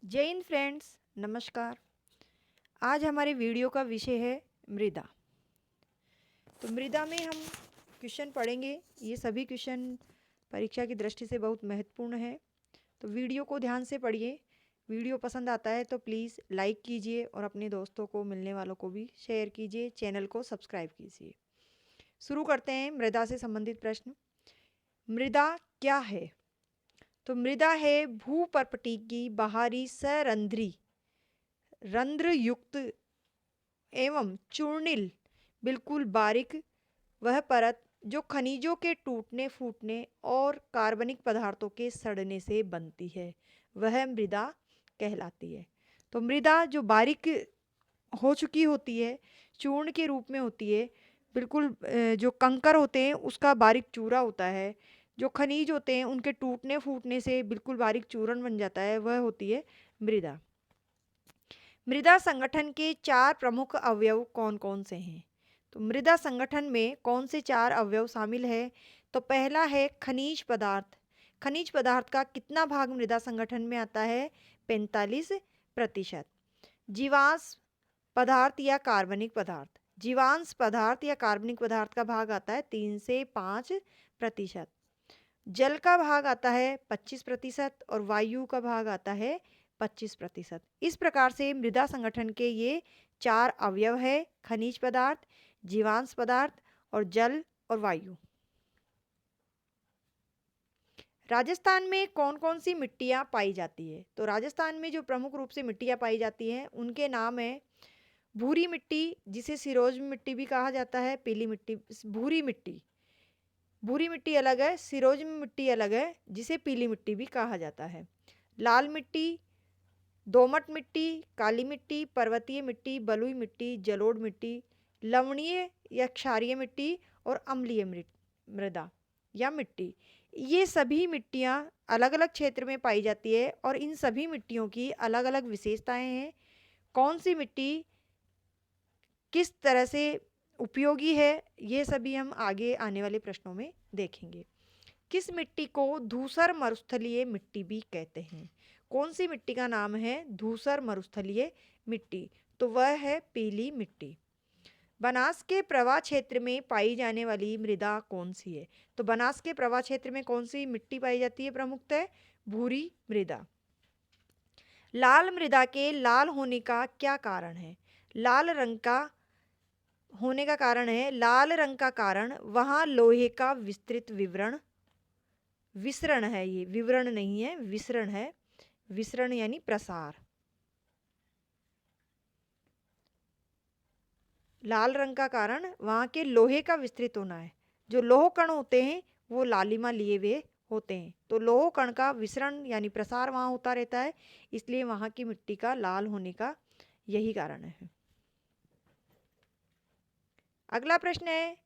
जय हिंद फ्रेंड्स, नमस्कार। आज हमारे वीडियो का विषय है मृदा। तो मृदा में हम क्वेश्चन पढ़ेंगे। ये सभी क्वेश्चन परीक्षा की दृष्टि से बहुत महत्वपूर्ण है, तो वीडियो को ध्यान से पढ़िए। वीडियो पसंद आता है तो प्लीज़ लाइक कीजिए और अपने दोस्तों को, मिलने वालों को भी शेयर कीजिए। चैनल को सब्सक्राइब कीजिए। शुरू करते हैं मृदा से संबंधित प्रश्न। मृदा क्या है? तो मृदा है भूपर्पटी की बाहरी सरंध्री रंध्र युक्त एवं चूर्णिल बिल्कुल बारीक वह परत जो खनिजों के टूटने फूटने और कार्बनिक पदार्थों के सड़ने से बनती है, वह मृदा कहलाती है। तो मृदा जो बारीक हो चुकी होती है, चूर्ण के रूप में होती है, बिल्कुल जो कंकर होते हैं उसका बारीक चूरा होता है, जो खनिज होते हैं उनके टूटने फूटने से बिल्कुल बारीक चूर्ण बन जाता है, वह होती है मृदा। मृदा संगठन के 4 प्रमुख अवयव कौन-कौन से हैं? तो मृदा संगठन में कौन से 4 अवयव शामिल है? तो पहला है खनिज पदार्थ। खनिज पदार्थ का कितना भाग मृदा संगठन में आता है? 45%। जीवाश्म पदार्थ या कार्बनिक पदार्थ। जीवांश पदार्थ या कार्बनिक पदार्थ का भाग आता है 3 से 5%। जल का भाग आता है 25% और वायु का भाग आता है 25%। इस प्रकार से मृदा संगठन के ये 4 अवयव है: खनिज पदार्थ, जीवांश पदार्थ और जल और वायु। राजस्थान में कौन कौन सी मिट्टियाँ पाई जाती है? तो राजस्थान में जो प्रमुख रूप से मिट्टियाँ पाई जाती हैं उनके नाम है भूरी मिट्टी, जिसे सिरोज मिट्टी भी कहा जाता है। पीली मिट्टी, भूरी मिट्टी, भूरी मिट्टी अलग है, सिरोज मिट्टी अलग है, जिसे पीली मिट्टी भी कहा जाता है। लाल मिट्टी, दोमट मिट्टी, काली मिट्टी, पर्वतीय मिट्टी, बलुई मिट्टी, जलोढ़ मिट्टी, लवणीय या क्षारीय मिट्टी और अम्लीय मृदा या मिट्टी। ये सभी मिट्टियाँ अलग अलग क्षेत्र में पाई जाती है और इन सभी मिट्टियों की अलग अलग विशेषताएं हैं। कौन सी मिट्टी किस तरह से उपयोगी है, ये सभी हम आगे आने वाले प्रश्नों में देखेंगे। किस मिट्टी को धूसर मरुस्थलीय मिट्टी भी कहते हैं? कौन सी मिट्टी का नाम है धूसर मरुस्थलीय मिट्टी? तो वह है पीली मिट्टी। बनास के प्रवाह क्षेत्र में पाई जाने वाली मृदा कौन सी है? तो बनास के प्रवाह क्षेत्र में कौन सी मिट्टी पाई जाती है प्रमुखतः? भूरी मृदा। लाल मृदा के लाल होने का क्या कारण है? लाल रंग का होने का कारण है, लाल रंग का कारण वहां लोहे का विस्तृत विसरण है। ये विवरण नहीं है, विसरण है। विसरण यानी प्रसार। लाल रंग का कारण वहां के लोहे का विस्तृत होना है। जो लोह कण होते हैं वो लालिमा लिए हुए होते हैं, तो लोह कण का विसरण यानी प्रसार वहां होता रहता है, इसलिए वहां की मिट्टी का लाल होने का यही कारण है। अगला प्रश्न है,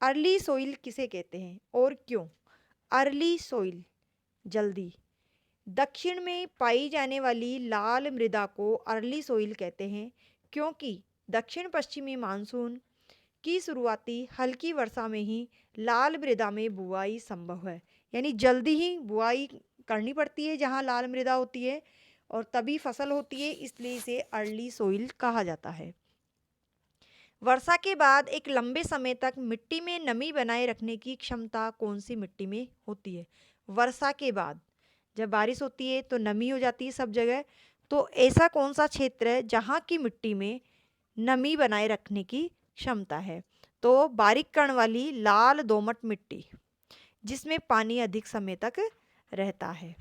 अर्ली सोइल किसे कहते हैं और क्यों? अर्ली सोइल, जल्दी। दक्षिण में पाई जाने वाली लाल मृदा को अर्ली सोइल कहते हैं क्योंकि दक्षिण पश्चिमी मानसून की शुरुआती हल्की वर्षा में ही लाल मृदा में बुआई संभव है। यानी जल्दी ही बुआई करनी पड़ती है जहाँ लाल मृदा होती है और तभी फसल होती है, इसलिए इसे अर्ली सोइल कहा जाता है। वर्षा के बाद एक लंबे समय तक मिट्टी में नमी बनाए रखने की क्षमता कौन सी मिट्टी में होती है? वर्षा के बाद जब बारिश होती है तो नमी हो जाती है सब जगह, तो ऐसा कौन सा क्षेत्र है जहाँ की मिट्टी में नमी बनाए रखने की क्षमता है? तो बारीक कण वाली लाल दोमट मिट्टी, जिसमें पानी अधिक समय तक रहता है।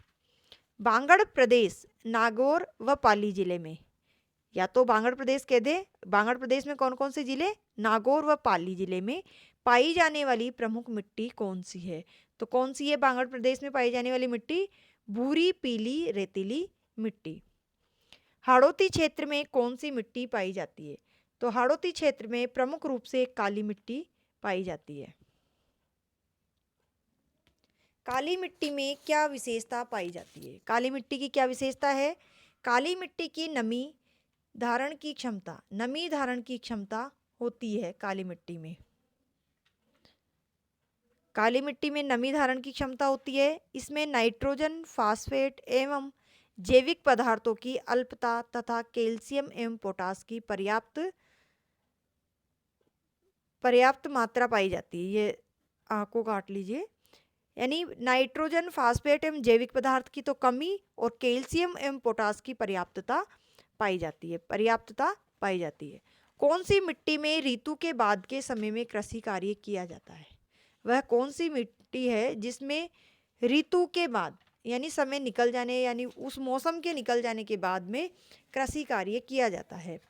बांगड़ प्रदेश नागौर व पाली जिले में, या तो बांगड़ प्रदेश कह दे, बांगड़ प्रदेश में कौन कौन से जिले? नागौर व पाली जिले में पाई जाने वाली प्रमुख मिट्टी कौन सी है? तो कौन सी है बांगड़ प्रदेश में पाई जाने वाली मिट्टी? भूरी पीली रेतीली मिट्टी। हाड़ौती क्षेत्र में कौन सी मिट्टी पाई जाती है? तो हाड़ौती क्षेत्र में प्रमुख रूप से काली मिट्टी पाई जाती है। काली मिट्टी में क्या विशेषता पाई जाती है? काली मिट्टी की क्या विशेषता है? काली मिट्टी की नमी धारण की क्षमता, नमी धारण की क्षमता होती है काली मिट्टी में। काली मिट्टी में नमी धारण की क्षमता होती है। इसमें नाइट्रोजन, फास्फेट एवं जैविक पदार्थों की अल्पता तथा कैल्शियम एवं पोटास की पर्याप्त मात्रा पाई जाती है। ये को काट लीजिए। यानी नाइट्रोजन, फास्फेट एवं जैविक पदार्थ की तो कमी और कैल्शियम एवं पोटास की पर्याप्तता पाई जाती है। कौन सी मिट्टी में ऋतु के बाद के समय में कृषि कार्य किया जाता है? वह कौन सी मिट्टी है जिसमें ऋतु के बाद यानी समय निकल जाने यानी उस मौसम के निकल जाने के बाद में कृषि कार्य किया जाता है?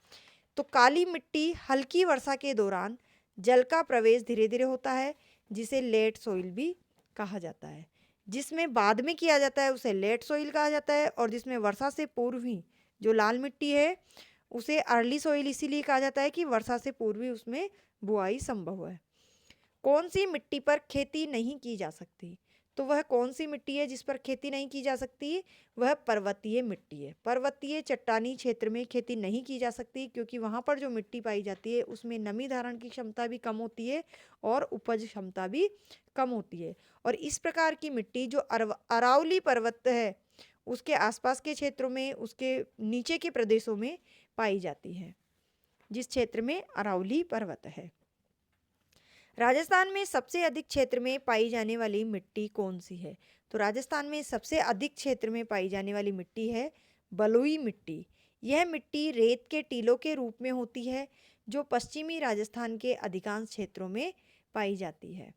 तो काली मिट्टी हल्की वर्षा के दौरान जल का प्रवेश धीरे धीरे होता है, जिसे लेट सोइल भी कहा जाता है। जिसमें बाद में किया जाता है उसे लेट सोइल कहा जाता है, और जिसमें वर्षा से पूर्व ही जो लाल मिट्टी है उसे अर्ली सोइल इसीलिए कहा जाता है कि वर्षा से पूर्व ही उसमें बुआई संभव है। कौन सी मिट्टी पर खेती नहीं की जा सकती? तो वह कौन सी मिट्टी है जिस पर खेती नहीं की जा सकती? वह पर्वतीय मिट्टी है। पर्वतीय चट्टानी क्षेत्र में खेती नहीं की जा सकती, क्योंकि वहाँ पर जो मिट्टी पाई जाती है उसमें नमी धारण की क्षमता भी कम होती है और उपज क्षमता भी कम होती है। और इस प्रकार की मिट्टी जो अरावली पर्वत है उसके आसपास के क्षेत्रों में, उसके नीचे के प्रदेशों में पाई जाती है, जिस क्षेत्र में अरावली पर्वत है। राजस्थान में सबसे अधिक क्षेत्र में पाई जाने वाली मिट्टी कौन सी है? तो राजस्थान में सबसे अधिक क्षेत्र में पाई जाने वाली मिट्टी है बलुई मिट्टी। यह मिट्टी रेत के टीलों के रूप में होती है, जो पश्चिमी राजस्थान के अधिकांश क्षेत्रों में पाई जाती है।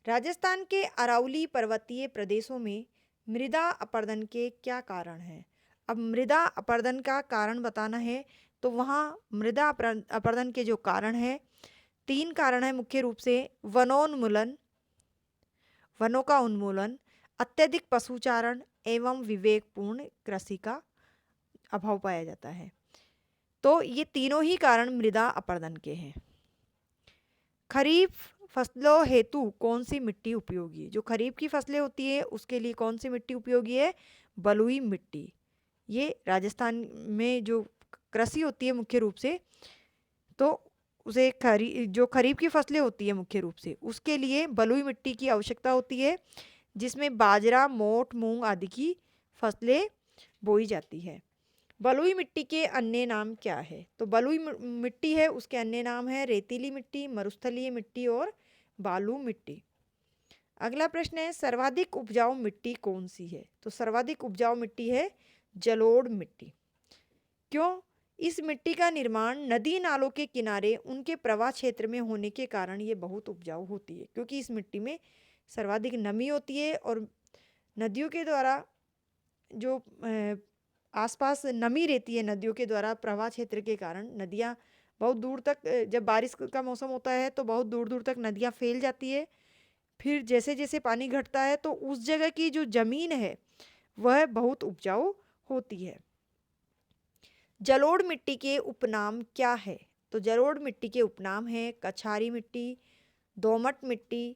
राजस्थान के अरावली पर्वतीय प्रदेशों में मृदा अपरदन के क्या कारण हैं? अब मृदा अपरदन का कारण बताना है, तो वहाँ मृदा अपरदन के जो कारण है, 3 कारण है मुख्य रूप से। वनोन्मूलन, वनों का उन्मूलन, अत्यधिक पशुचारण एवं विवेकपूर्ण कृषि का अभाव पाया जाता है। तो ये तीनों ही कारण मृदा अपरदन के हैं। खरीफ फसलों हेतु कौन सी मिट्टी उपयोगी है? जो खरीफ की फसलें होती है उसके लिए कौन सी मिट्टी उपयोगी है? बलुई मिट्टी। ये राजस्थान में जो कृषि होती है मुख्य रूप से, तो उसे जो खरीफ की फसलें होती है मुख्य रूप से उसके लिए बलुई मिट्टी की आवश्यकता होती है, जिसमें बाजरा, मोठ, मूंग आदि की फसलें बोई जाती है। बलुई मिट्टी के अन्य नाम क्या है? तो बलुई मिट्टी है उसके अन्य नाम है रेतीली मिट्टी, मरुस्थलीय मिट्टी और बालू मिट्टी। अगला प्रश्न है सर्वाधिक उपजाऊ मिट्टी कौन सी है? तो सर्वाधिक उपजाऊ मिट्टी है जलोढ़ मिट्टी। क्यों? इस मिट्टी का निर्माण नदी नालों के किनारे उनके प्रवाह क्षेत्र में होने के कारण ये बहुत उपजाऊ होती है, क्योंकि इस मिट्टी में सर्वाधिक नमी होती है और नदियों के द्वारा जो आसपास नमी रहती है, नदियों के द्वारा प्रवाह क्षेत्र के कारण नदियाँ बहुत दूर तक, जब बारिश का मौसम होता है तो बहुत दूर दूर तक नदियाँ फैल जाती है। फिर जैसे जैसे पानी घटता है तो उस जगह की जो जमीन है वह बहुत उपजाऊ होती है। जलोढ़ मिट्टी के उपनाम क्या है? तो जलोढ़ मिट्टी के उपनाम है कछारी मिट्टी, दोमट मिट्टी,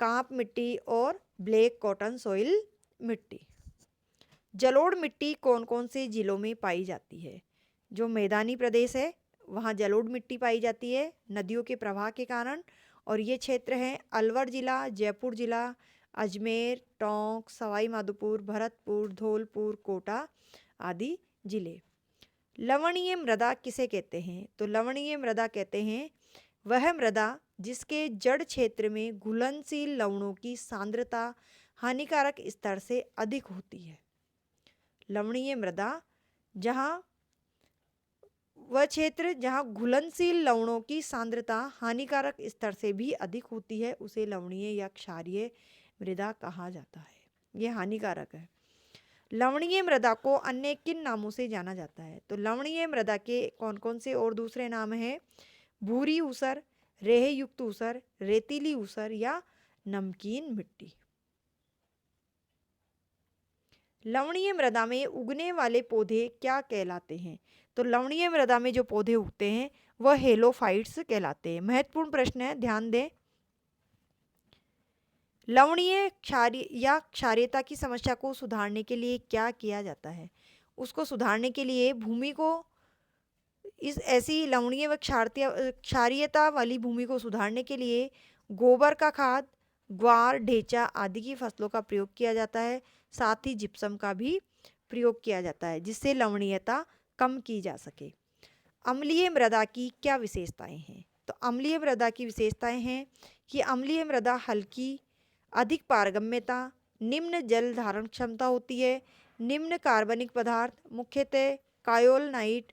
कांप मिट्टी और ब्लैक कॉटन सॉइल मिट्टी। जलोढ़ मिट्टी कौन कौन से जिलों में पाई जाती है? जो मैदानी प्रदेश है वहाँ जलोढ़ मिट्टी पाई जाती है नदियों के प्रवाह के कारण, और ये क्षेत्र हैं अलवर जिला, जयपुर जिला, अजमेर, टोंक, सवाई माधोपुर, भरतपुर, धौलपुर, कोटा आदि जिले। लवणीय मृदा किसे कहते हैं? तो लवणीय मृदा कहते हैं वह मृदा जिसके जड़ क्षेत्र में घुलनशील लवणों की सांद्रता हानिकारक स्तर से अधिक होती है। लवणीय मृदा जहाँ वह क्षेत्र जहाँ घुलनशील लवणों की सांद्रता हानिकारक स्तर से भी अधिक होती है उसे लवणीय या क्षारीय मृदा कहा जाता है। यह हानिकारक है। लवणीय मृदा को अन्य किन नामों से जाना जाता है? तो लवणीय मृदा के कौन कौन से और दूसरे नाम हैं? भूरी ऊसर, रेह युक्त ऊसर, रेतीली ऊसर या नमकीन मिट्टी। लवणीय मृदा में उगने वाले पौधे क्या कहलाते हैं? तो लवणीय मृदा में जो पौधे उगते हैं वह हेलोफाइट्स कहलाते हैं। महत्वपूर्ण प्रश्न है, ध्यान दें। लवणीय क्षारीयता की समस्या को सुधारने के लिए क्या किया जाता है? उसको सुधारने के लिए भूमि को इस ऐसी लवणीय व क्षारीयता वाली भूमि को सुधारने के लिए गोबर का खाद, ग्वार, ढेंचा आदि की फसलों का प्रयोग किया जाता है। साथ ही जिप्सम का भी प्रयोग किया जाता है जिससे लवणीयता कम की जा सके। अम्लीय मृदा की क्या विशेषताएं हैं? तो अम्लीय मृदा की विशेषताएं हैं कि अम्लीय मृदा हल्की, अधिक पारगम्यता, निम्न जल धारण क्षमता होती है, निम्न कार्बनिक पदार्थ मुख्यतः कायोलनाइट,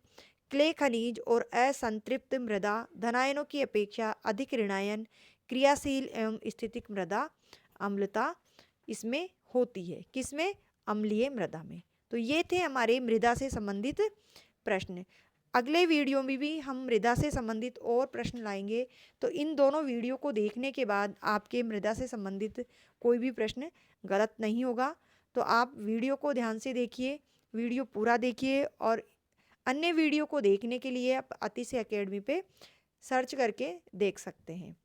क्ले खनिज और असंतृप्त मृदा धनायनों की अपेक्षा अधिक ऋणायन, क्रियाशील एवं स्थितिक मृदा अम्लता इसमें होती है। किसमें? अम्लीय मृदा में। तो ये थे हमारे मृदा से संबंधित प्रश्न। अगले वीडियो में भी हम मृदा से संबंधित और प्रश्न लाएंगे, तो इन दोनों वीडियो को देखने के बाद आपके मृदा से संबंधित कोई भी प्रश्न गलत नहीं होगा। तो आप वीडियो को ध्यान से देखिए, वीडियो पूरा देखिए और अन्य वीडियो को देखने के लिए आप अतिशय एकेडमी पे सर्च करके देख सकते हैं।